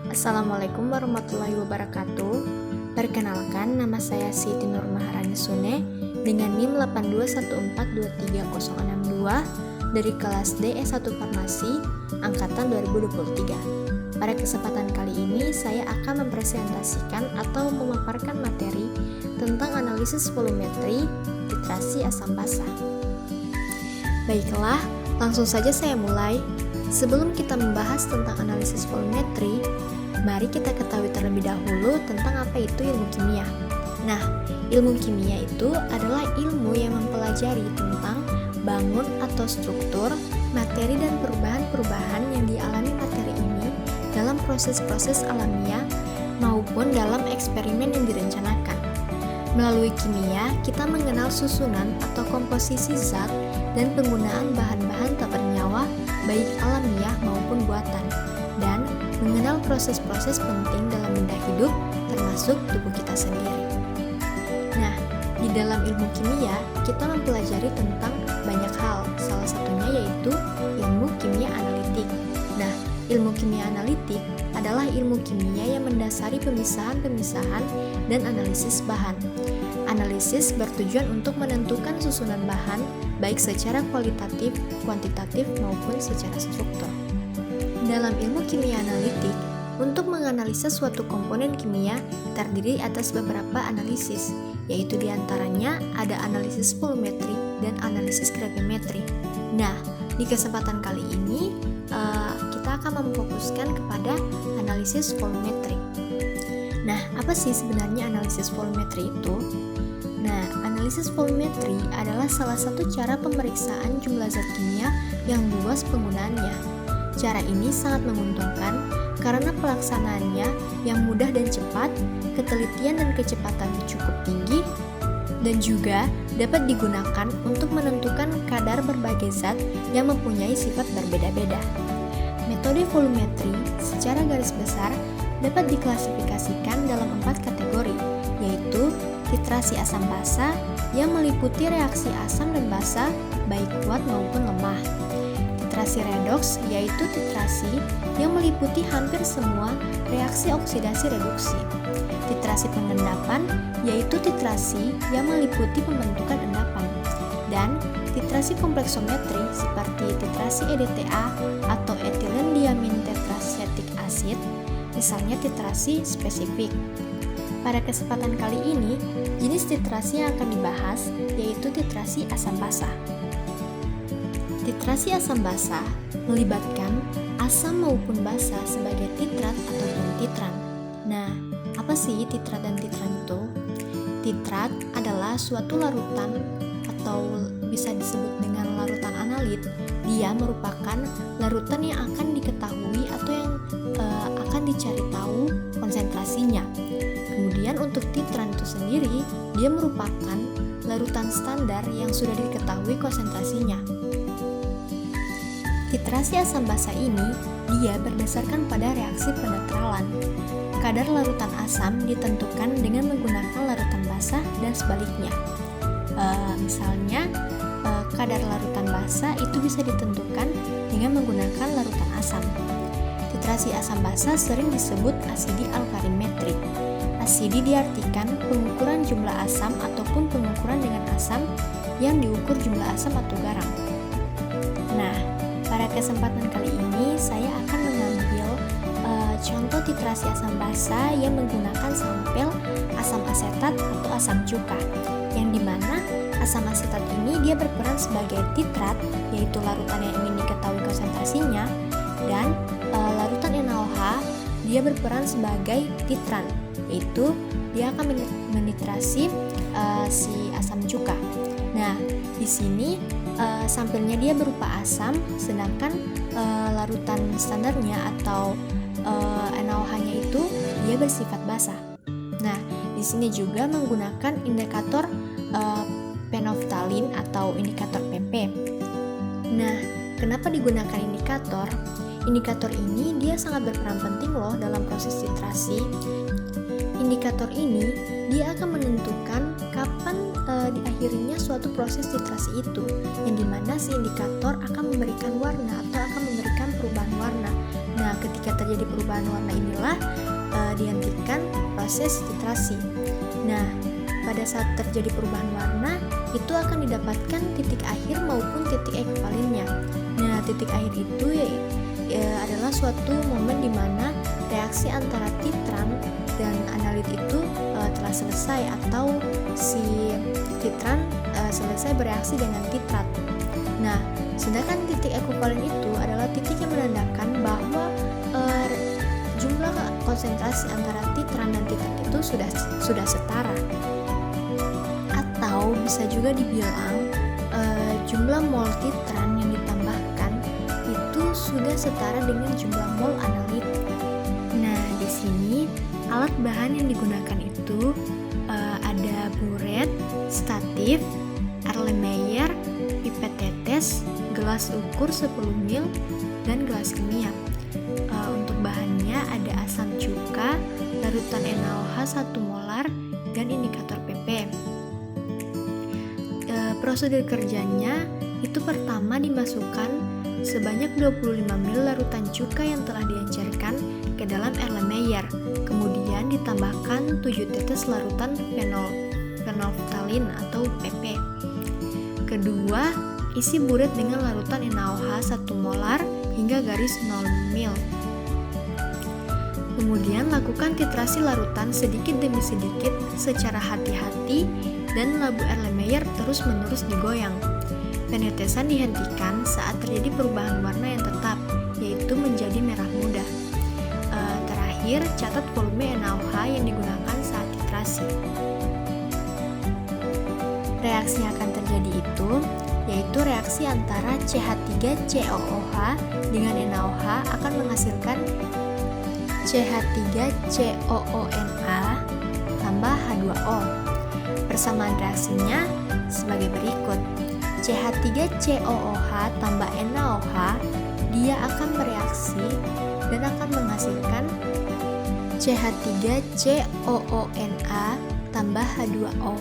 Assalamualaikum warahmatullahi wabarakatuh. Perkenalkan, nama saya Siti Nur Maharani Sune dengan NIM 821423062 dari kelas D S1 Farmasi angkatan 2023. Pada kesempatan kali ini saya akan mempresentasikan atau memaparkan materi tentang analisis volumetri titrasi asam basa. Baiklah, langsung saja saya mulai. Sebelum kita membahas tentang analisis volumetri, mari kita ketahui terlebih dahulu tentang apa itu ilmu kimia. Nah, ilmu kimia itu adalah ilmu yang mempelajari tentang bangun atau struktur, materi dan perubahan-perubahan yang dialami materi ini dalam proses-proses alamiah maupun dalam eksperimen yang direncanakan. Melalui kimia, kita mengenal susunan atau komposisi zat dan penggunaan bahan-bahan tak bernyawa baik alamiah maupun buatan, dan mengenal proses-proses penting dalam benda hidup termasuk tubuh kita sendiri. Nah, di dalam ilmu kimia, kita mempelajari tentang banyak hal, salah satunya yaitu ilmu kimia analitik. Nah, ilmu kimia analitik adalah ilmu kimia yang mendasari pemisahan-pemisahan dan analisis bahan. Analisis bertujuan untuk menentukan susunan bahan baik secara kualitatif, kuantitatif maupun secara struktur. Dalam ilmu kimia analitik, untuk menganalisa suatu komponen kimia terdiri atas beberapa analisis, yaitu diantaranya ada analisis volumetri dan analisis gravimetri. Nah, di kesempatan kali ini kita akan memfokuskan kepada analisis volumetri. Nah, apa sih sebenarnya analisis volumetri itu? Nah, analisis volumetri adalah salah satu cara pemeriksaan jumlah zat kimia yang luas penggunaannya. Cara ini sangat menguntungkan karena pelaksanaannya yang mudah dan cepat, ketelitian dan kecepatan cukup tinggi, dan juga dapat digunakan untuk menentukan kadar berbagai zat yang mempunyai sifat berbeda-beda. Metode volumetri secara garis besar dapat diklasifikasikan dalam 4 kategori, yaitu titrasi asam basa yang meliputi reaksi asam dan basa baik kuat maupun lemah. Titrasi redoks yaitu titrasi yang meliputi hampir semua reaksi oksidasi reduksi. Titrasi pengendapan yaitu titrasi yang meliputi pembentukan endapan. Dan titrasi kompleksometri seperti titrasi EDTA atau etilen diamin tetrasetik asid, misalnya titrasi spesifik. Pada kesempatan kali ini, jenis titrasi yang akan dibahas yaitu titrasi asam basa. Titrasi asam basa melibatkan asam maupun basa sebagai titrat ataupun titran. Nah, apa sih titrat dan titran itu? Titrat adalah suatu larutan atau bisa disebut dengan larutan analit. Dia merupakan larutan yang akan diketahui atau yang akan dicari tahu konsentrasinya. Kemudian untuk titran itu sendiri, dia merupakan larutan standar yang sudah diketahui konsentrasinya. Titrasi asam basa ini, dia berdasarkan pada reaksi penetralan. Kadar larutan asam ditentukan dengan menggunakan larutan basa dan sebaliknya. Misalnya, kadar larutan basa itu bisa ditentukan dengan menggunakan larutan asam. Titrasi asam basa sering disebut asidi alkalimetrik. Asidi diartikan pengukuran jumlah asam ataupun pengukuran dengan asam yang diukur jumlah asam atau garam. Nah, pada kesempatan kali ini saya akan mengambil contoh titrasi asam basa yang menggunakan sampel asam asetat atau asam cuka, yang dimana asam asetat ini dia berperan sebagai titrat, yaitu larutan yang ingin diketahui konsentrasinya, dan larutan NaOH dia berperan sebagai titran, yaitu dia akan menitrasi si asam cuka. Nah, di sini sampelnya dia berupa asam, sedangkan larutan standarnya atau NaOH-nya itu dia bersifat basa. Nah, di sini juga menggunakan indikator penoftalin atau indikator PP. Nah, kenapa digunakan indikator? Indikator ini dia sangat berperan penting loh dalam proses titrasi. Indikator ini dia akan menentukan kapan diakhirinya suatu proses titrasi itu, yang dimana si indikator akan memberikan warna atau akan memberikan perubahan warna. Nah, ketika terjadi perubahan warna inilah dihentikan proses titrasi. Nah, pada saat terjadi perubahan warna, itu akan didapatkan titik akhir maupun titik ekuivalennya. Nah, titik akhir itu adalah suatu momen di mana reaksi antara titran dan analit itu telah selesai, atau si titran selesai bereaksi dengan titrat. Nah, sedangkan titik ekuivalen itu adalah titik yang menandakan bahwa jumlah konsentrasi antara titran dan titrat itu sudah setara. Atau bisa juga dibilang jumlah mol titran yang ditambahkan itu sudah setara dengan jumlah mol analit. Nah, di sini alat bahan yang digunakan itu ada buret, statif, Erlenmeyer, pipet tetes, gelas ukur 10 ml, dan gelas kimia. Untuk bahannya ada asam cuka, larutan NaOH 1 molar, dan indikator PP. Prosedur kerjanya itu pertama dimasukkan sebanyak 25 ml larutan cuka yang telah diencerkan ke dalam Erlenmeyer. Kemudian ditambahkan 7 tetes larutan fenolftalin atau PP. Kedua, isi buret dengan larutan NaOH 1 molar hingga garis 0 ml. Kemudian lakukan titrasi larutan sedikit demi sedikit secara hati-hati dan labu Erlenmeyer terus-menerus digoyang. Penetesan dihentikan saat terjadi perubahan warna yang tetap, yaitu menjadi merah muda. Terakhir, catat volume NaOH yang digunakan saat titrasi. Reaksi yang akan terjadi itu yaitu reaksi antara CH3COOH dengan NaOH akan menghasilkan CH3COONa tambah H2O. Persamaan reaksinya sebagai berikut. CH3COOH tambah NaOH, dia akan bereaksi dan akan menghasilkan CH3COONa tambah H2O.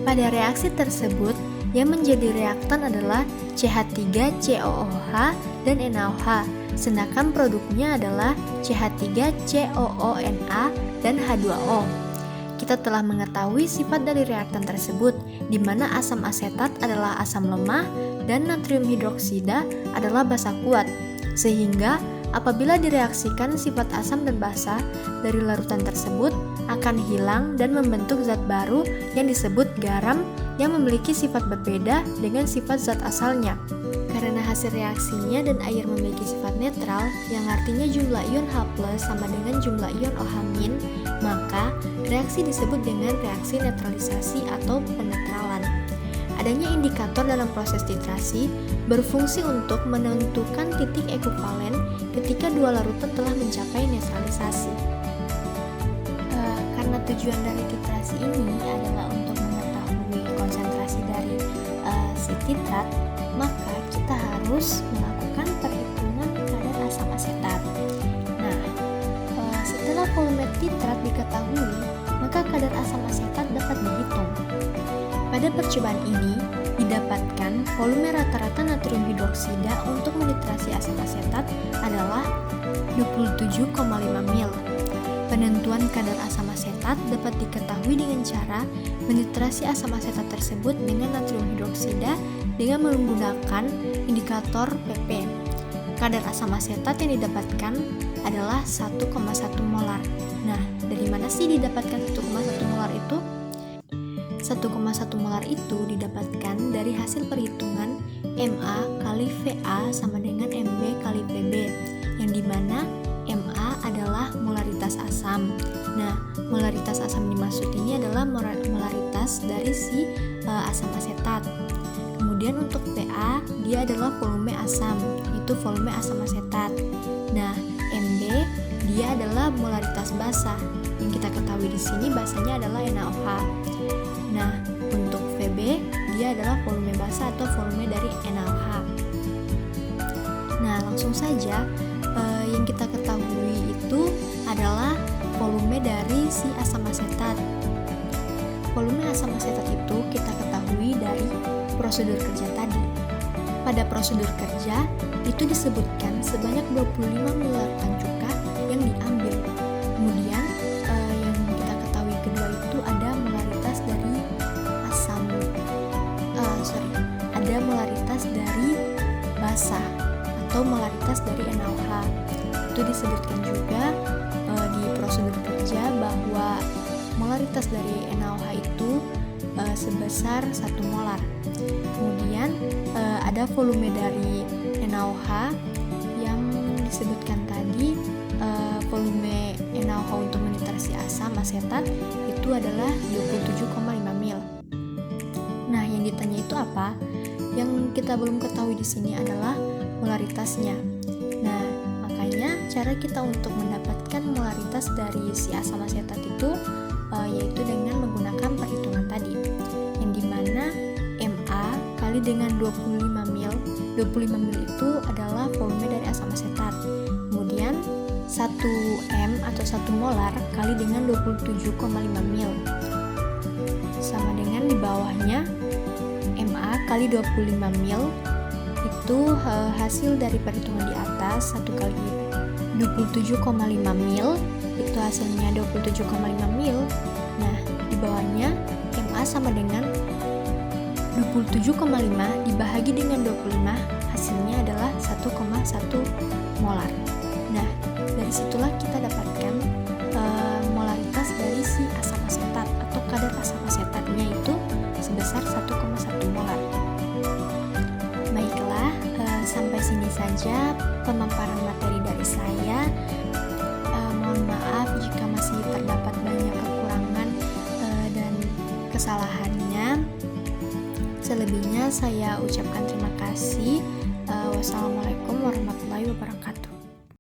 Pada reaksi tersebut, yang menjadi reaktan adalah CH3COOH dan NaOH, sedangkan produknya adalah CH3COONa dan H2O. Kita telah mengetahui sifat dari reaktan tersebut, di mana asam asetat adalah asam lemah dan natrium hidroksida adalah basa kuat, sehingga apabila direaksikan sifat asam dan basa dari larutan tersebut akan hilang dan membentuk zat baru yang disebut garam yang memiliki sifat berbeda dengan sifat zat asalnya. Karena hasil reaksinya dan air memiliki sifat netral, yang artinya jumlah ion H+ sama dengan jumlah ion OH-, maka reaksi disebut dengan reaksi netralisasi atau penetralan. Adanya indikator dalam proses titrasi berfungsi untuk menentukan titik ekuivalen ketika dua larutan telah mencapai netralisasi. Karena tujuan dari titrasi ini adalah untuk mengetahui konsentrasi dari si titrat, maka kita harus melakukan perhitungan kadar asam asetat. Nah, setelah volume titrat diketahui, maka kadar asam asetat dapat dihitung. Pada percobaan ini, didapatkan volume rata-rata natrium hidroksida untuk menitrasi asam asetat adalah 27,5 ml. Penentuan kadar asam asetat dapat diketahui dengan cara menitrasi asam asetat tersebut dengan natrium hidroksida dengan menggunakan indikator PP. Kadar asam asetat yang didapatkan adalah 1,1 molar. Nah, dari mana sih didapatkan 1,1 molar itu? 1,1 molar itu didapatkan dari hasil perhitungan MA kali VA sama dengan MB kali PB, yang dimana MA adalah molaritas asam. Nah, molaritas asam dimaksud ini adalah molaritas dari si asam asetat. Kemudian untuk PA, dia adalah volume asam, itu volume asam asetat. Nah, MB, dia adalah molaritas basa. Yang kita ketahui di sini basanya adalah NaOH. Nah, untuk VB, dia adalah volume basa atau volume dari NaOH. Nah, langsung saja yang kita ketahui itu adalah volume dari si asam asetat. Volume asam asetat itu kita ketahui dari prosedur kerja tadi. Pada prosedur kerja, itu disebutkan sebanyak 25 miliar ton cuka yang diambil. Kemudian yang kita ketahui kedua itu ada molaritas dari ada molaritas dari basa atau molaritas dari NaOH. Itu disebutkan juga di prosedur kerja bahwa molaritas dari NaOH itu sebesar 1 molar. Kemudian ada volume dari NaOH yang disebutkan tadi, volume NaOH untuk menitrasi asam asetat itu adalah 27,5 mil. Nah, yang ditanya itu apa? Yang kita belum ketahui di sini adalah molaritasnya. Nah, makanya cara kita untuk mendapatkan molaritas dari si asam asetat itu yaitu dengan menggunakan perhitungan tadi, yang dimana Ma kali dengan 25 mil. 25 mil itu adalah volume dari asam asetat. Kemudian 1 M atau 1 molar kali dengan 27,5 mil sama dengan di bawahnya Ma kali 25 mil itu hasil dari perhitungan di atas. 1 kali 27,5 mil itu hasilnya 27,5 mil. Nah, di bawahnya Ma sama dengan 27,5 dibahagi dengan 25, hasilnya adalah 1,1 molar. Nah, dari situlah kita dapatkan molaritas dari si asam asetat atau kadar asam asetatnya itu sebesar 1,1 molar. Baiklah, sampai sini saja pemaparan materi dari saya. Mohon maaf jika masih terdapat banyak kekurangan dan kesalahannya. Selebihnya saya ucapkan terima kasih. Wassalamualaikum warahmatullahi wabarakatuh.